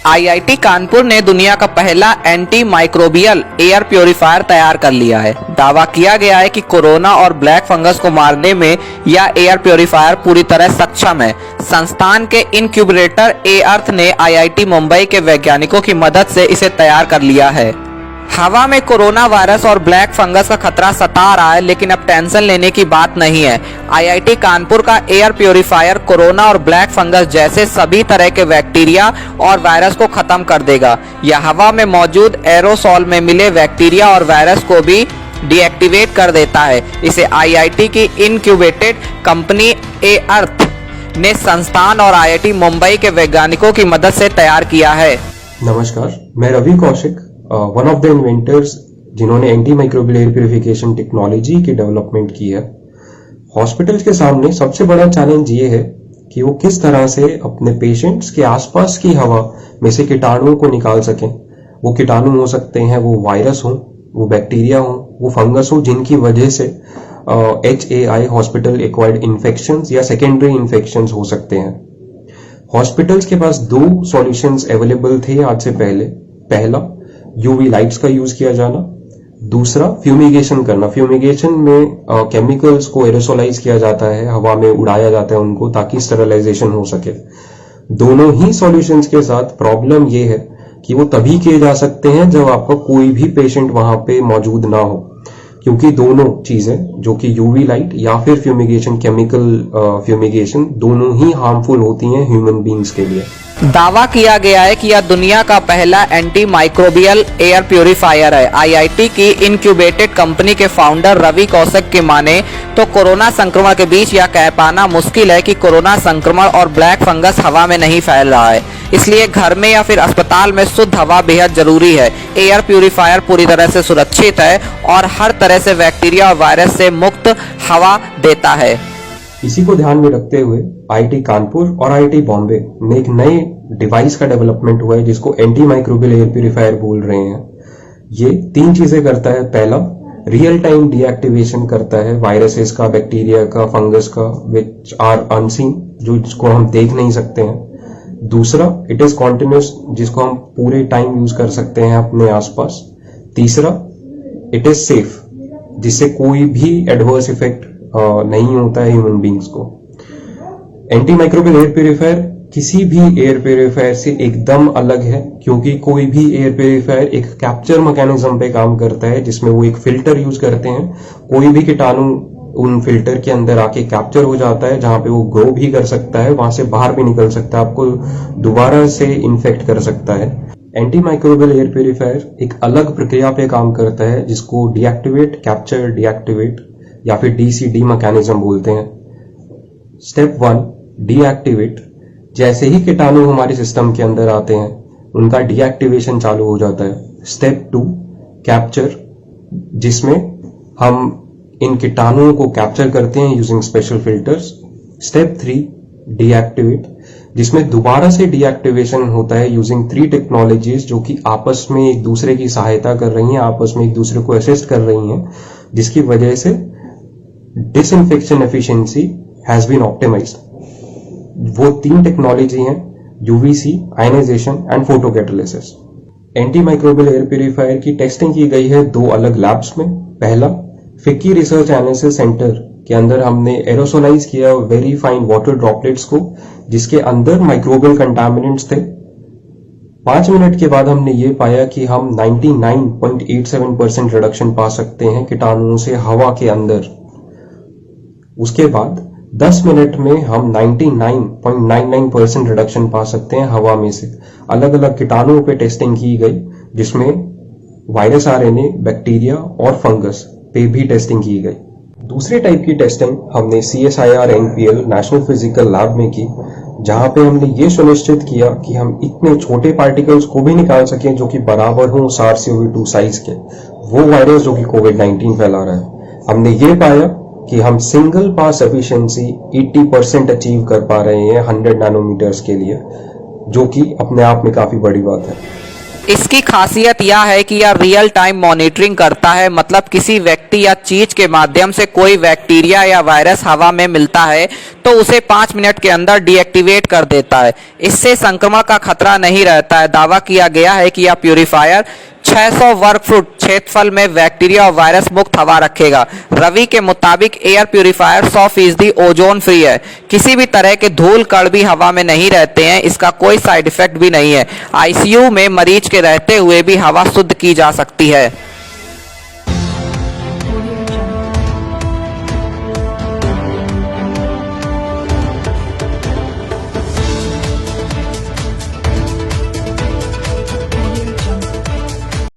IIT Kanpur ने दुनिया का पहला एंटी माइक्रोबियल एयर प्योरीफायर तैयार कर लिया है। दावा किया गया है कि कोरोना और ब्लैक फंगस को मारने में यह एयर प्योरीफायर पूरी तरह सक्षम है। संस्थान के इनक्यूबेटर ए अर्थ ने आईआईटी मुंबई के वैज्ञानिकों की मदद से इसे तैयार कर लिया है। हवा में कोरोना वायरस और ब्लैक फंगस का खतरा सता रहा है, लेकिन अब टेंशन लेने की बात नहीं है। आईआईटी कानपुर का एयर प्योरीफायर कोरोना और ब्लैक फंगस जैसे सभी तरह के बैक्टीरिया और वायरस को खत्म कर देगा। यह हवा में मौजूद एरोसोल में मिले बैक्टीरिया और वायरस को भी डीएक्टिवेट कर देता है। इसे आईआईटी की इनक्यूबेटेड कंपनी ए अर्थ ने संस्थान और आईआईटी मुंबई के वैज्ञानिकों की मदद से तैयार किया है। नमस्कार, मैं Ravi Kaushik, one of the inventors जिन्होंने anti microbial air purification technology की डेवलपमेंट की है। हॉस्पिटल्स के सामने सबसे बड़ा चैलेंज ये है कि वो किस तरह से अपने पेशेंट्स के आसपास की हवा में से कीटाणुओं को निकाल सकें। वो कीटाणु हो सकते हैं, वो वायरस हो, वो बैक्टीरिया हो, वो फंगस हो, जिनकी वजह से HAI हॉस्पिटल एक्वायर्ड इन्फेक्शंस या सेकेंडरी इन्फेक्शंस हो सकते हैं। हॉस्पिटल्स के पास दो सॉल्यूशंस अवेलेबल थे आज से पहले। पहला, यूवी लाइट्स का यूज किया जाना। दूसरा, फ्यूमिगेशन करना। फ्यूमिगेशन में केमिकल्स को एरोसोलाइज किया जाता है, हवा में उड़ाया जाता है उनको, ताकि स्टेरिलाइजेशन हो सके। दोनों ही सॉल्यूशंस के साथ प्रॉब्लम ये है कि वो तभी किए जा सकते हैं जब आपका कोई भी पेशेंट वहां पे मौजूद ना हो, क्योंकि दोनों चीजें, जो कि यूवी लाइट या फिर फ्यूमिगेशन, केमिकल फ्यूमिगेशन, दोनों ही हार्मफुल होती हैं ह्यूमन बींग्स के लिए। दावा किया गया है कि यह दुनिया का पहला एंटी माइक्रोबियल एयर प्योरीफायर है। आईआईटी की इनक्यूबेटेड कंपनी के फाउंडर रवि कौशिक की माने तो कोरोना संक्रमण के बीच यह कह पाना मुश्किल है कि कोरोना संक्रमण और ब्लैक फंगस हवा में नहीं फैल रहा है, इसलिए घर में या फिर अस्पताल में शुद्ध हवा बेहद जरूरी है। एयर प्योरीफायर पूरी तरह से सुरक्षित है और हर तरह से बैक्टीरिया और वायरस से मुक्त हवा देता है। इसी को ध्यान में रखते हुए आईआईटी कानपुर और आईआईटी बॉम्बे में एक नए डिवाइस का डेवलपमेंट हुआ है, जिसको एंटी माइक्रोबियल एयर प्यूरीफायर बोल रहे हैं। ये 3 चीजें करता है। पहला, रियल टाइम डीएक्टिवेशन करता है वायरसेस का, बैक्टीरिया का, फंगस का, विच आर अनसीन, जिसको हम देख नहीं सकते हैं। दूसरा, इट इज कॉन्टिन्यूस, जिसको हम पूरे टाइम यूज कर सकते हैं अपने आसपास। तीसरा, इट इज सेफ, जिससे कोई भी एडवर्स इफेक्ट नहीं होता है ह्यूमन बींग्स को। एंटी माइक्रोबियल एयर प्यूरीफायर किसी भी एयर प्यूरीफायर से एकदम अलग है, क्योंकि कोई भी एयर प्यूरीफायर एक कैप्चर मैकेनिज्म पे काम करता है, जिसमें वो एक फिल्टर यूज करते हैं। कोई भी कीटाणु उन फिल्टर के अंदर आके कैप्चर हो जाता है, जहां पे वो ग्रो भी कर सकता है, वहां से बाहर भी निकल सकता है, आपको दोबारा से इन्फेक्ट कर सकता है। एंटी माइक्रोबियल एयर प्यूरीफायर एक अलग प्रक्रिया पे काम करता है, जिसको डीएक्टिवेट, कैप्चर, डीएक्टिवेट या फिर DCD मैकेनिज्म बोलते हैं। Step 1, deactivate. जैसे ही कीटाणु हमारे सिस्टम के अंदर आते हैं, उनका डीएक्टिवेशन चालू हो जाता है। स्टेप 2, कैप्चर, जिसमें हम इन कीटाणुओं को कैप्चर करते हैं using special filters. Step 3, deactivate, जिसमें दोबारा से डीएक्टिवेशन होता है यूजिंग 3 टेक्नोलॉजीज, जो कि आपस में एक दूसरे की सहायता कर रही हैं, आपस में एक दूसरे को असिस्ट कर रही हैं, जिसकी वजह से disinfection efficiency has been optimised. वो 3 टेक्नोलॉजी हैं, UVC, ionisation and photocatalysis. Anti microbial air purifier की टेस्टिंग की गई है 2 अलग लैब्स में। पहला, फिक्की रिसर्च एनालिसिस सेंटर के अंदर हमने एरोसोलाइज किया वेरी फाइन वाटर ड्रॉपलेट्स को, जिसके अंदर माइक्रोबियल कंटामिनेंट्स थे। 5 मिनट के बाद हमने ये पाया कि हम 99.87% रिडक्शन पा सकते हैं कीटाणुओं से हवा के अंदर। उसके बाद 10 मिनट में हम 99.99% रिडक्शन पा सकते हैं हवा में से। अलग अलग कीटाणुओं पे टेस्टिंग की गई, जिसमें वायरस RNA, बैक्टीरिया और फंगस पे भी टेस्टिंग की गई। दूसरे टाइप की टेस्टिंग हमने CSIR NPL national physical lab में की, जहां पे हमने ये सुनिश्चित किया कि हम इतने छोटे पार्टिकल्स को भी निकाल सकें जो कि बराबर हों SARS-CoV-2 साइज के, वो वायरस जो कि कोविड-19 फैला रहा है। हमने ये पाया कि हम सिंगल पास एफिशिएंसी 80% अचीव कर पा रहे हैं 100 नैनोमीटर्स के लिए, जो कि अपने आप में काफी बड़ी बात है। इसकी खासियत यह है कि यह रियल टाइम मॉनिटरिंग करता है, मतलब किसी व्यक्ति या चीज के माध्यम से कोई बैक्टीरिया या वायरस हवा में मिलता है तो उसे 5 मिनट के अंदर डीएक्टिवेट कर देता है। इससे संक्रमण का खतरा नहीं रहता है। दावा किया गया है कि यह प्यूरीफायर 600 वर्ग फुट क्षेत्रफल में बैक्टीरिया और वायरस मुक्त हवा रखेगा। रवि के मुताबिक एयर प्यूरीफायर 100% ओजोन फ्री है। किसी भी तरह के धूल कण भी हवा में नहीं रहते हैं। इसका कोई साइड इफेक्ट भी नहीं है। आईसीयू में मरीज के रहते हुए भी हवा शुद्ध की जा सकती है।